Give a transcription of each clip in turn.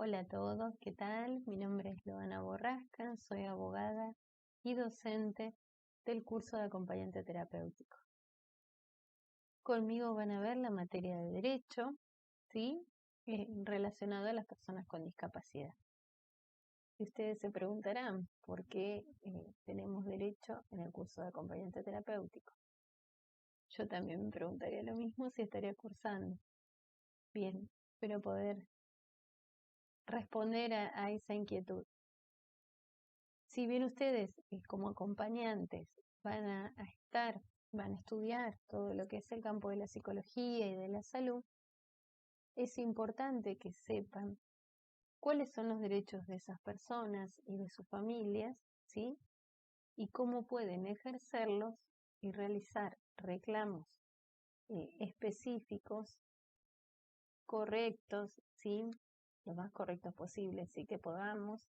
Hola a todos, ¿qué tal? Mi nombre es Loana Borrasca, soy abogada y docente del curso de acompañante terapéutico. Conmigo van a ver la materia de Derecho, ¿sí? Relacionado a las personas con discapacidad. Y ustedes se preguntarán por qué tenemos Derecho en el curso de acompañante terapéutico. Yo también me preguntaría lo mismo si estaría cursando. Bien, espero poder responder a esa inquietud. Si bien ustedes como acompañantes van a estudiar todo lo que es el campo de la psicología y de la salud, es importante que sepan cuáles son los derechos de esas personas y de sus familias, ¿sí? Y cómo pueden ejercerlos y realizar reclamos específicos, correctos, ¿sí? Lo más correctos posible, sí que podamos,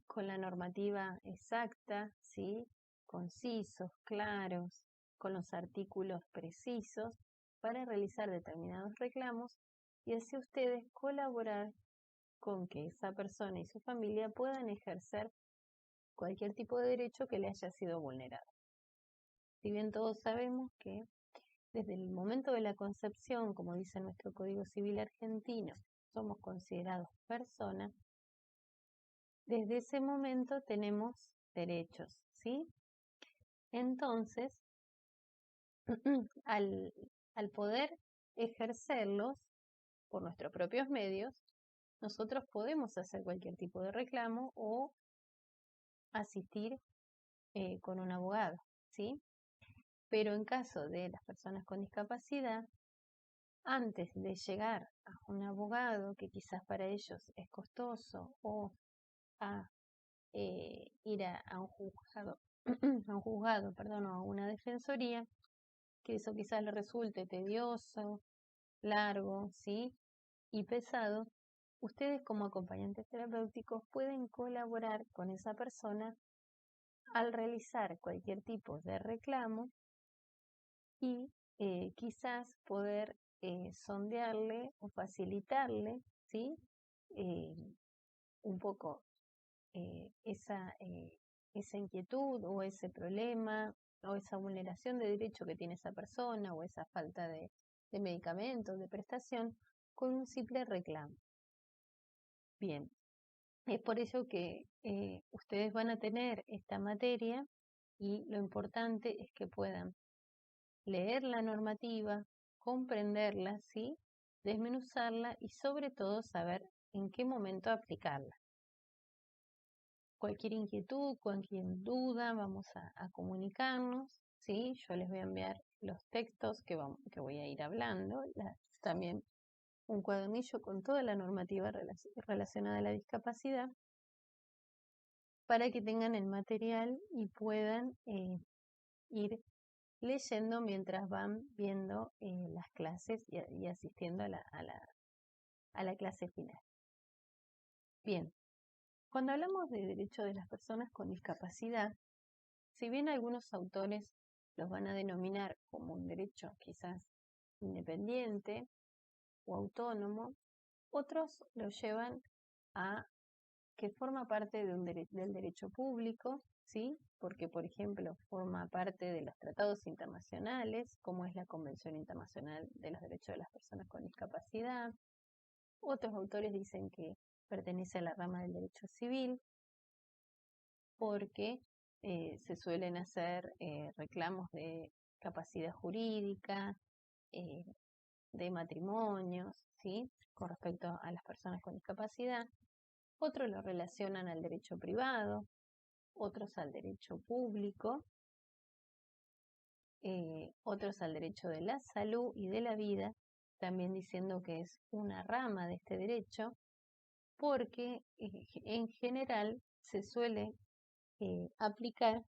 con la normativa exacta, ¿sí? Concisos, claros, con los artículos precisos para realizar determinados reclamos y así ustedes colaborar con que esa persona y su familia puedan ejercer cualquier tipo de derecho que le haya sido vulnerado. Si bien todos sabemos que desde el momento de la concepción, como dice nuestro Código Civil argentino, somos considerados personas, desde ese momento tenemos derechos, ¿sí? Entonces, al poder ejercerlos por nuestros propios medios, nosotros podemos hacer cualquier tipo de reclamo o asistir con un abogado, ¿sí? Pero en caso de las personas con discapacidad, antes de llegar a un abogado, que quizás para ellos es costoso, o a ir a un juzgado, perdón, o a una defensoría, que eso quizás le resulte tedioso, largo, ¿sí? Y pesado, ustedes como acompañantes terapéuticos pueden colaborar con esa persona al realizar cualquier tipo de reclamo y quizás poder sondearle o facilitarle, ¿sí? Eh, un poco esa inquietud o ese problema o esa vulneración de derecho que tiene esa persona o esa falta de medicamentos, de prestación, con un simple reclamo. Bien, es por ello que ustedes van a tener esta materia y lo importante es que puedan leer la normativa, comprenderla, ¿sí? Desmenuzarla y sobre todo saber en qué momento aplicarla. Cualquier inquietud, cualquier duda, vamos a comunicarnos, ¿sí? Yo les voy a enviar los textos que voy a ir hablando, también un cuadernillo con toda la normativa relacionada a la discapacidad para que tengan el material y puedan ir leyendo mientras van viendo las clases y asistiendo a la clase final. Bien, cuando hablamos de derechos de las personas con discapacidad, si bien algunos autores los van a denominar como un derecho quizás independiente o autónomo, otros lo llevan a que forma parte del derecho público, ¿sí? Porque, por ejemplo, forma parte de los tratados internacionales, como es la Convención Internacional de los Derechos de las Personas con Discapacidad. Otros autores dicen que pertenece a la rama del derecho civil, porque se suelen hacer reclamos de capacidad jurídica, eh, de matrimonios, ¿sí? Con respecto a las personas con discapacidad. Otros lo relacionan al derecho privado, otros al derecho público, otros al derecho de la salud y de la vida, también diciendo que es una rama de este derecho, porque en general se suele aplicar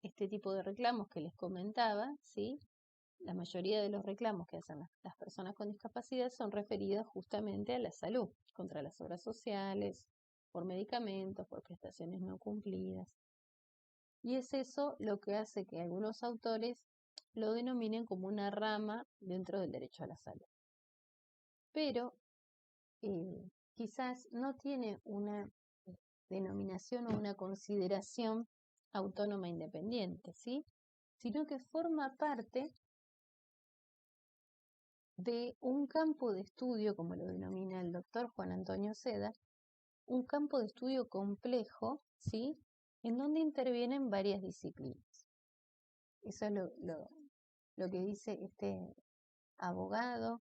este tipo de reclamos que les comentaba, ¿sí? La mayoría de los reclamos que hacen las personas con discapacidad son referidos justamente a la salud, contra las obras sociales, por medicamentos, por prestaciones no cumplidas. Y es eso lo que hace que algunos autores lo denominen como una rama dentro del derecho a la salud. Pero quizás no tiene una denominación o una consideración autónoma independiente, ¿sí? Sino que forma parte de un campo de estudio, como lo denomina el doctor Juan Antonio Seda, un campo de estudio complejo, ¿sí? En donde intervienen varias disciplinas. Eso es lo que dice este abogado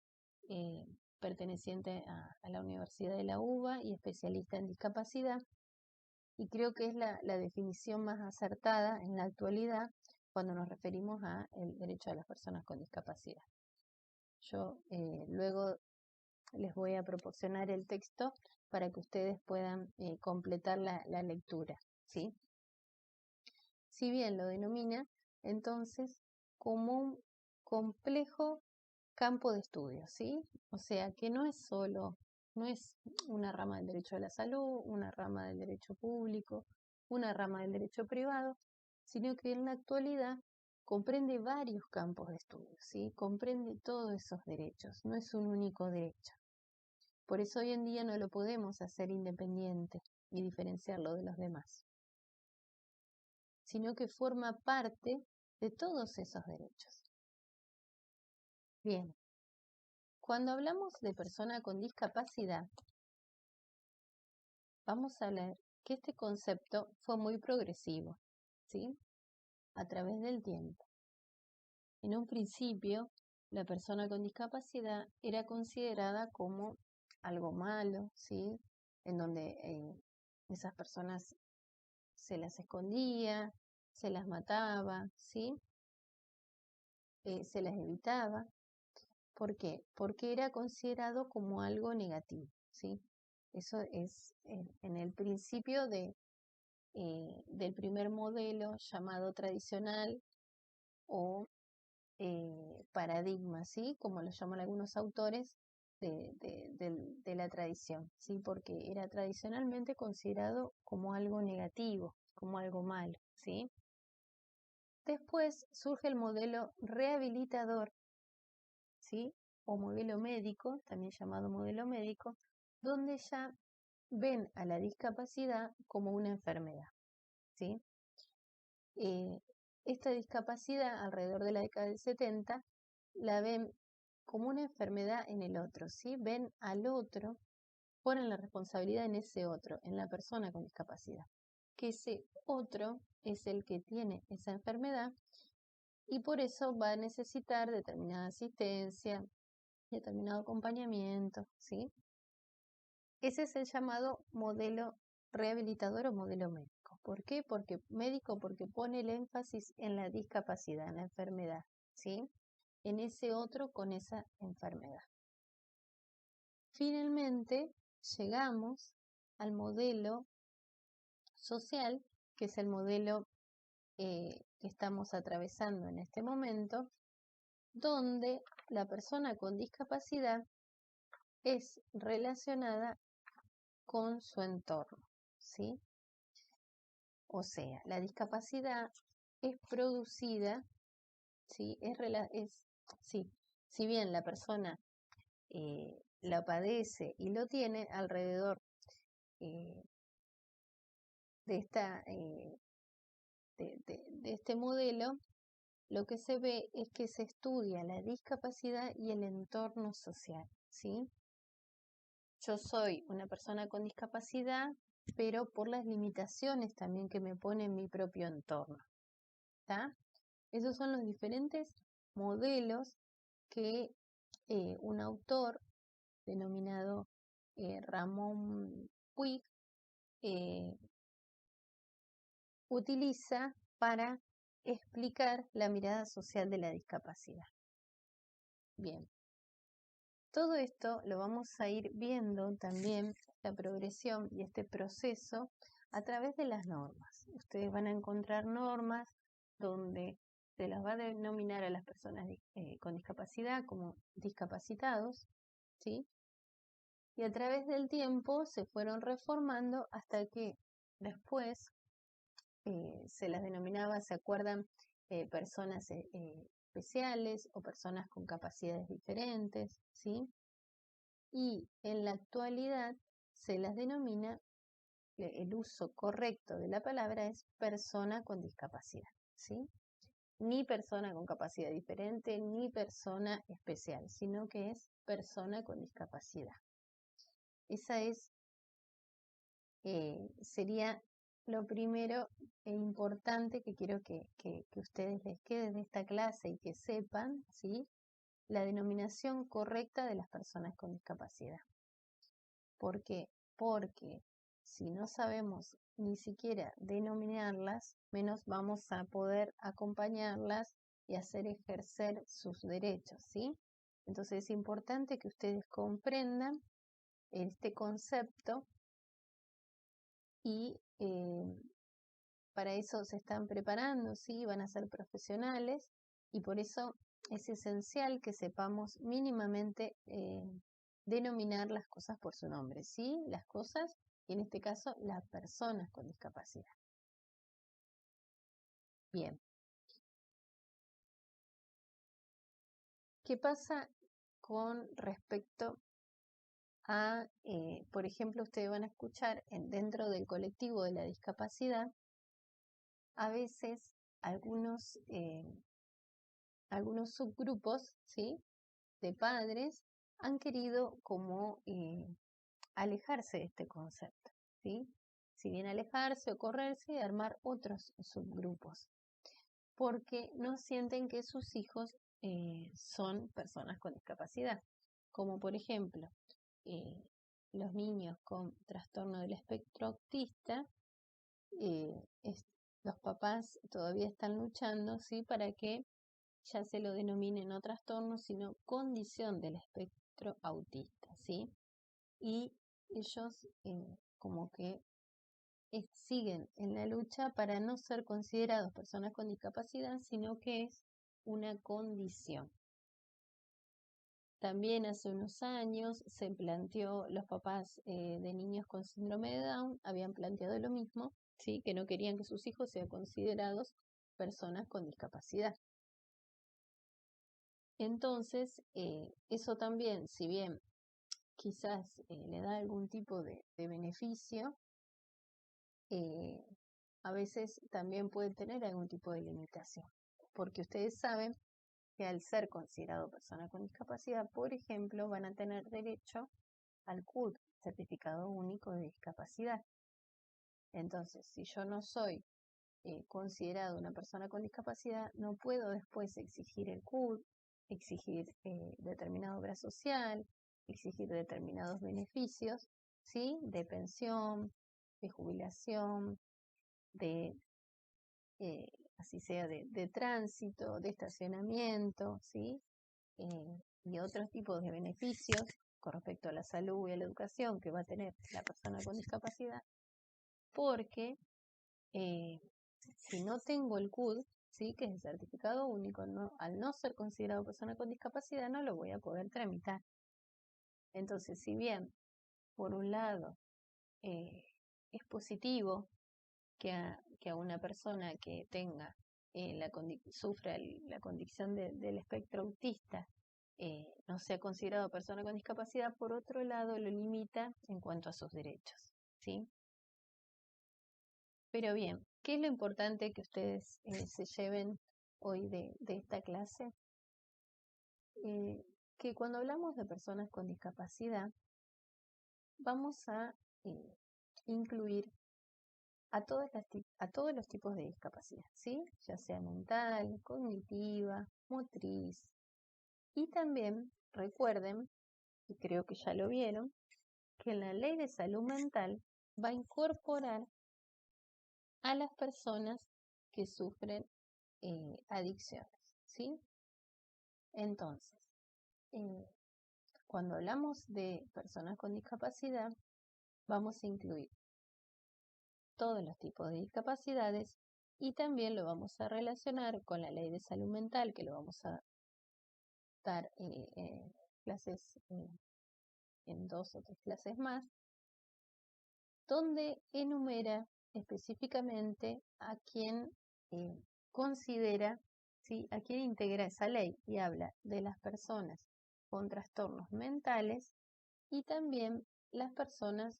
perteneciente a la Universidad de la UBA y especialista en discapacidad, y creo que es la definición más acertada en la actualidad cuando nos referimos al derecho de las personas con discapacidad. Yo luego les voy a proporcionar el texto para que ustedes puedan completar la lectura, ¿sí? Si bien lo denomina entonces como un complejo campo de estudio, ¿sí? O sea que no es una rama del derecho de la salud, una rama del derecho público, una rama del derecho privado, sino que en la actualidad comprende varios campos de estudio, ¿sí? Comprende todos esos derechos, no es un único derecho. Por eso hoy en día no lo podemos hacer independiente y diferenciarlo de los demás, sino que forma parte de todos esos derechos. Bien, cuando hablamos de persona con discapacidad, vamos a ver que este concepto fue muy progresivo, ¿sí? A través del tiempo. En un principio, la persona con discapacidad era considerada como algo malo, ¿sí? En donde esas personas se las escondía, se las mataba, ¿sí? Se las evitaba. ¿Por qué? Porque era considerado como algo negativo, ¿sí? Eso es en el principio del primer modelo llamado tradicional o paradigma, ¿sí? Como lo llaman algunos autores de la tradición, ¿sí? Porque era tradicionalmente considerado como algo negativo, como algo malo, ¿sí? Después surge el modelo rehabilitador, ¿sí? O modelo médico, también llamado modelo médico, donde ya ven a la discapacidad como una enfermedad, ¿sí? Esta discapacidad, alrededor de la década del 70, la ven como una enfermedad en el otro, ¿sí? Ven al otro, ponen la responsabilidad en ese otro, en la persona con discapacidad, que ese otro es el que tiene esa enfermedad y por eso va a necesitar determinada asistencia, determinado acompañamiento, ¿sí? Ese es el llamado modelo rehabilitador o modelo médico. ¿Por qué? Porque médico, porque pone el énfasis en la discapacidad, en la enfermedad, ¿sí? En ese otro con esa enfermedad. Finalmente, llegamos al modelo social, que es el modelo que estamos atravesando en este momento, donde la persona con discapacidad es relacionada con su entorno, ¿sí? O sea, la discapacidad es producida, ¿sí? Sí, si bien la persona la padece y lo tiene alrededor eh, de, de este modelo, lo que se ve es que se estudia la discapacidad y el entorno social, ¿sí? Yo soy una persona con discapacidad, pero por las limitaciones también que me pone en mi propio entorno, ¿está? Esos son los diferentes modelos que un autor denominado Ramón Puig utiliza para explicar la mirada social de la discapacidad. Bien, todo esto lo vamos a ir viendo también, la progresión y este proceso, a través de las normas. Ustedes van a encontrar normas donde se las va a denominar a las personas con discapacidad como discapacitados, ¿sí? Y a través del tiempo se fueron reformando hasta que después se las denominaba, ¿se acuerdan? Personas especiales o personas con capacidades diferentes, ¿sí? y en la actualidad se las denomina, el uso correcto de la palabra es persona con discapacidad, ¿sí? Ni persona con capacidad diferente, ni persona especial, sino que es persona con discapacidad. Esa sería lo primero e importante que quiero que ustedes les quede de esta clase y que sepan, ¿sí? La denominación correcta de las personas con discapacidad. ¿Por qué? Porque si no sabemos ni siquiera denominarlas, menos vamos a poder acompañarlas y hacer ejercer sus derechos, ¿sí? Entonces es importante que ustedes comprendan este concepto y para eso se están preparando, ¿sí? Van a ser profesionales y por eso es esencial que sepamos mínimamente denominar las cosas por su nombre, ¿sí? Las cosas y en este caso las personas con discapacidad. Bien. ¿Qué pasa con respecto a, por ejemplo, ustedes van a escuchar dentro del colectivo de la discapacidad, a veces algunos subgrupos, ¿sí? De padres han querido como alejarse de este concepto, ¿sí? Si bien alejarse o correrse y armar otros subgrupos, porque no sienten que sus hijos son personas con discapacidad, como por ejemplo eh, los niños con trastorno del espectro autista, eh, los papás todavía están luchando, ¿sí? Para que ya se lo denomine no trastorno, sino condición del espectro autista, ¿sí? Y ellos como que siguen en la lucha para no ser considerados personas con discapacidad, sino que es una condición. También hace unos años se planteó, los papás de niños con síndrome de Down habían planteado lo mismo, ¿sí? Que no querían que sus hijos sean considerados personas con discapacidad. Entonces, eso también, si bien quizás le da algún tipo de beneficio, a veces también puede tener algún tipo de limitación, porque ustedes saben que al ser considerado persona con discapacidad, por ejemplo, van a tener derecho al CUD, Certificado Único de Discapacidad. Entonces, si yo no soy considerado una persona con discapacidad, no puedo después exigir el CUD, exigir determinada obra social, exigir determinados beneficios, ¿sí? De pensión, de jubilación, de así sea de tránsito, de estacionamiento, ¿sí? Y otros tipos de beneficios con respecto a la salud y a la educación que va a tener la persona con discapacidad, porque si no tengo el CUD, ¿sí? Que es el certificado único, al no ser considerado persona con discapacidad, no lo voy a poder tramitar. Entonces, si bien, por un lado, es positivo que a una persona que tenga sufra la condición del espectro autista no sea considerado persona con discapacidad, por otro lado lo limita en cuanto a sus derechos, ¿sí? Pero bien, ¿qué es lo importante que ustedes se lleven hoy de esta clase? Que cuando hablamos de personas con discapacidad, vamos a incluir a todos los tipos de discapacidad, ¿sí? Ya sea mental, cognitiva, motriz. Y también recuerden, y creo que ya lo vieron, que la ley de salud mental va a incorporar a las personas que sufren adicciones, ¿sí? Entonces, eh, cuando hablamos de personas con discapacidad, vamos a incluir todos los tipos de discapacidades y también lo vamos a relacionar con la ley de salud mental, que lo vamos a dar clases en 2 o 3 clases más, donde enumera específicamente a quién considera, ¿sí? A quién integra esa ley y habla de las personas con trastornos mentales y también las personas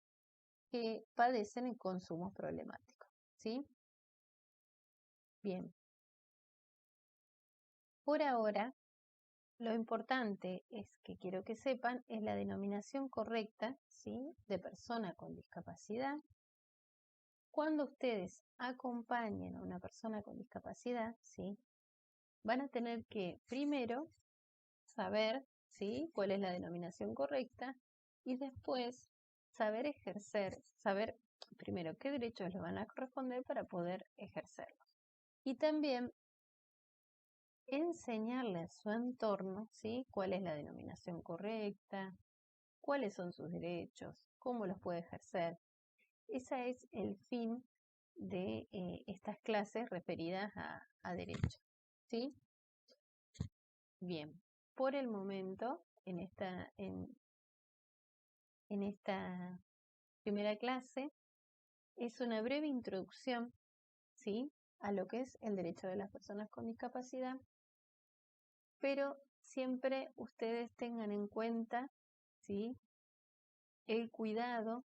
que padecen el consumo problemático, ¿sí? Bien. Por ahora, lo importante es que quiero que sepan es la denominación correcta, ¿sí? De persona con discapacidad. Cuando ustedes acompañen a una persona con discapacidad, ¿sí? Van a tener que primero saber, ¿sí? Cuál es la denominación correcta y después saber ejercer, saber primero qué derechos les van a corresponder para poder ejercerlos. Y también enseñarle a su entorno, ¿sí? Cuál es la denominación correcta, cuáles son sus derechos, cómo los puede ejercer. Ese es el fin de estas clases referidas a derecho, ¿sí? Bien, por el momento, en esta primera clase, es una breve introducción, ¿sí? A lo que es el derecho de las personas con discapacidad, pero siempre ustedes tengan en cuenta, ¿sí? El cuidado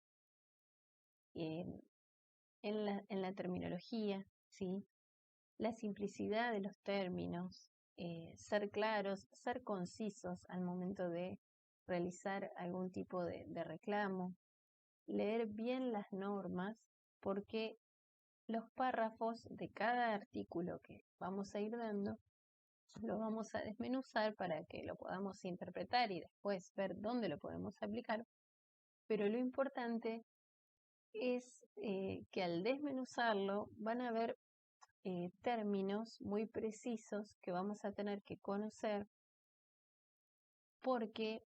en la terminología, ¿sí? La simplicidad de los términos, ser claros, ser concisos al momento de realizar algún tipo de reclamo, leer bien las normas, porque los párrafos de cada artículo que vamos a ir dando, lo vamos a desmenuzar para que lo podamos interpretar y después ver dónde lo podemos aplicar. Pero lo importante es que al desmenuzarlo van a ver términos muy precisos que vamos a tener que conocer porque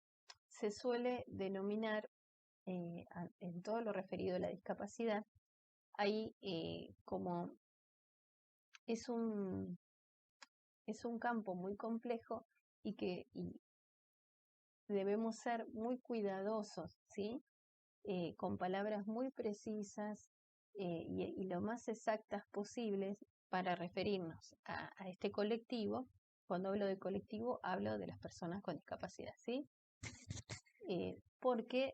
se suele denominar en todo lo referido a la discapacidad, ahí como es es un campo muy complejo y debemos ser muy cuidadosos, ¿sí? Con palabras muy precisas y lo más exactas posibles para referirnos a este colectivo. Cuando hablo de colectivo, hablo de las personas con discapacidad, ¿sí? Porque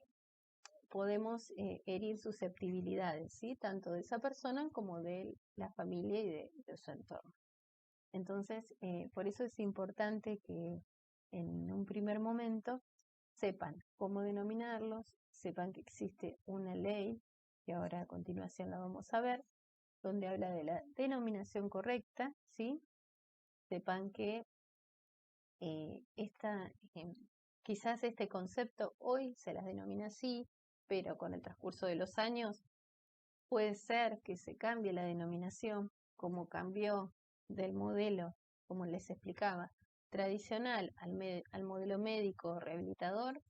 podemos herir susceptibilidades, ¿sí? Tanto de esa persona como de la familia y de su entorno. Entonces, por eso es importante que en un primer momento sepan cómo denominarlos, sepan que existe una ley, que ahora a continuación la vamos a ver, donde habla de la denominación correcta, ¿sí? Sepan que quizás este concepto hoy se las denomina así, pero con el transcurso de los años puede ser que se cambie la denominación, como cambió del modelo, como les explicaba, tradicional al modelo médico rehabilitador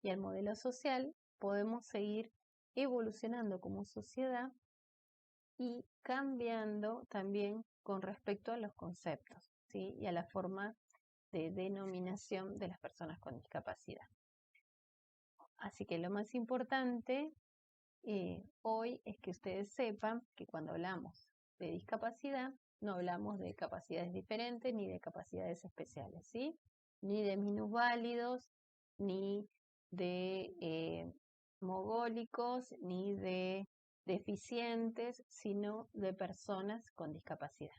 y al modelo social. Podemos seguir evolucionando como sociedad y cambiando también con respecto a los conceptos, ¿sí? Y a la forma de denominación de las personas con discapacidad. Así que lo más importante hoy es que ustedes sepan que cuando hablamos de discapacidad, no hablamos de capacidades diferentes ni de capacidades especiales, ¿sí? Ni de minusválidos, ni de mogólicos, ni de deficientes, sino de personas con discapacidad.